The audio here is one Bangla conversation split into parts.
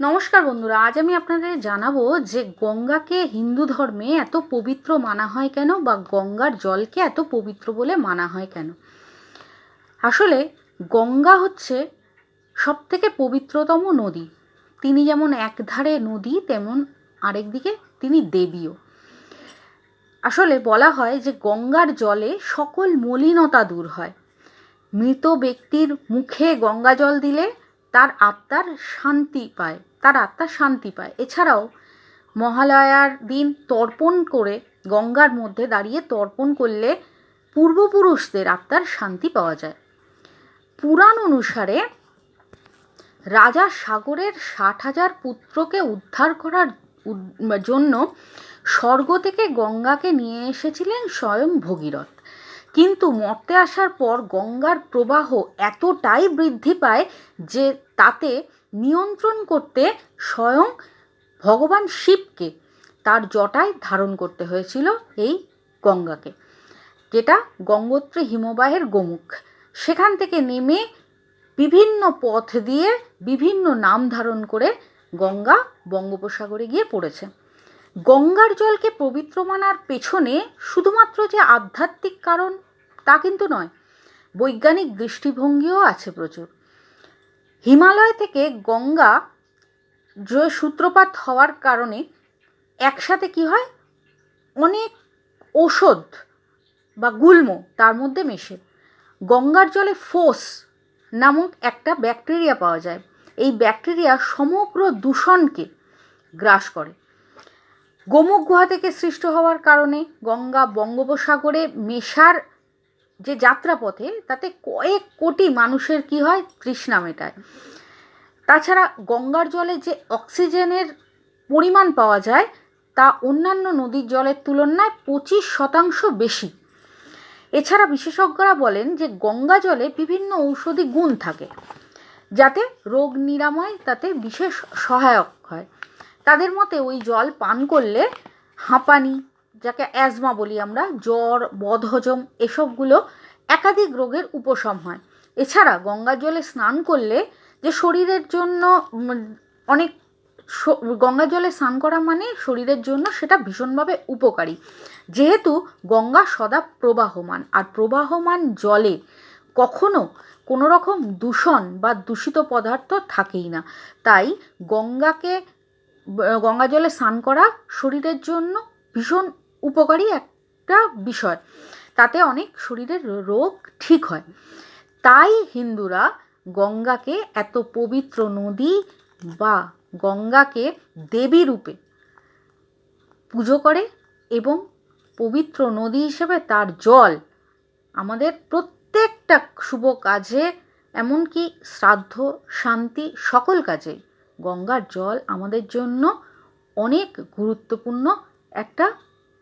নমস্কার বন্ধুরা, আজ আমি আপনাদের জানাবো যে গঙ্গাকে হিন্দু ধর্মে এত পবিত্র মানা হয় কেন, বা গঙ্গার জলকে এত পবিত্র বলে মানা হয় কেন। আসলে গঙ্গা হচ্ছে সবথেকে পবিত্রতম নদী। তিনি যেমন একধারে নদী, তেমন আরেক দিকে তিনি দেবীও। আসলে বলা হয় যে গঙ্গার জলে সকল মলিনতা দূর হয়। মৃত ব্যক্তির মুখে গঙ্গা জল দিলে তার আত্মার শান্তি পায়। এছাড়াও মহালয়ার দিন তর্পণ করে, গঙ্গার মধ্যে দাঁড়িয়ে তর্পণ করলে পূর্বপুরুষদের আত্মার শান্তি পাওয়া যায়। পুরাণ অনুসারে রাজা সাগরের 60,000 পুত্রকে উদ্ধার করার জন্য স্বর্গ থেকে গঙ্গাকে নিয়ে এসেছিলেন স্বয়ং ভগীরথ। কিন্তু মর্তে আসার পর গঙ্গার প্রবাহ এতটাই বৃদ্ধি পায় যে তাতে নিয়ন্ত্রণ করতে স্বয়ং ভগবান শিবকে তার জটায় ধারণ করতে হয়েছিল এই গঙ্গাকে, যেটা গঙ্গোত্রী হিমবাহের গোমুখ। সেখান থেকে নেমে বিভিন্ন পথ দিয়ে বিভিন্ন নাম ধারণ করে গঙ্গা বঙ্গোপসাগরে গিয়ে পড়েছে। গঙ্গার জলকে পবিত্র মানার পেছনে শুধুমাত্র যে আধ্যাত্মিক কারণ তা কিন্তু নয়, বৈজ্ঞানিক দৃষ্টিভঙ্গিও আছে প্রচুর। হিমালয় থেকে গঙ্গা যে সূত্রপাত হওয়ার কারণে একসাথে কি হয়, অনেক ঔষধ বা গুল্ম তার মধ্যে মেশে গঙ্গার জলে ফোস নামক একটা ব্যাকটেরিয়া পাওয়া যায়। এই ব্যাকটেরিয়া সমগ্র দূষণকে গ্রাস করে। গোমুখ গুহা থেকে সৃষ্ট হওয়ার কারণে গঙ্গা বঙ্গোপসাগরে মেশার যে যাত্রাপথে, তাতে কয়েক কোটি মানুষের কি হয়, তৃষ্ণা মেটায়। তাছাড়া গঙ্গার জলে যে অক্সিজেনের পরিমাণ পাওয়া যায় তা অন্যান্য নদীর জলের তুলনায় 25% বেশি। এছাড়া বিশেষজ্ঞরা বলেন যে গঙ্গা জলে বিভিন্ন ঔষধি গুণ থাকে, যাতে রোগ নিরাময় তাতে বিশেষ সহায়ক হয়। তাদের মতে ওই জল পান করলে হাঁপানি, যাকে অ্যাজমা বলি আমরা, জ্বর, বদহজম, এসবগুলো একাধিক রোগের উপশম হয়। এছাড়া গঙ্গার জলে স্নান করলে যে শরীরের জন্য অনেক গঙ্গা জলে স্নান করা মানে শরীরের জন্য সেটা ভীষণভাবে উপকারী, যেহেতু গঙ্গা সদা প্রবাহমান, আর প্রবাহমান জলে কখনো কোনো রকম দূষণ বা দূষিত পদার্থ থাকেই না। তাই গঙ্গা জলে স্নান করা শরীরের জন্য ভীষণ উপকারী একটা বিষয়, তাতে অনেক শরীরের রোগ ঠিক হয়। তাই হিন্দুরা গঙ্গাকে এত পবিত্র নদী বা গঙ্গাকে দেবী রূপে পুজো করে, এবং পবিত্র নদী হিসেবে তার জল আমাদের প্রত্যেকটা শুভ কাজে, এমনকি শ্রাদ্ধ, শান্তি, সকল কাজে গঙ্গার জল আমাদের জন্য অনেক গুরুত্বপূর্ণ একটা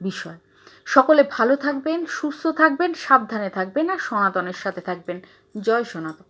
বিষয়। সকলে ভালো থাকবেন, সুস্থ থাকবেন, সাবধানে থাকবেন, আর সনাতনের সাথে থাকবেন। জয় সনাতন।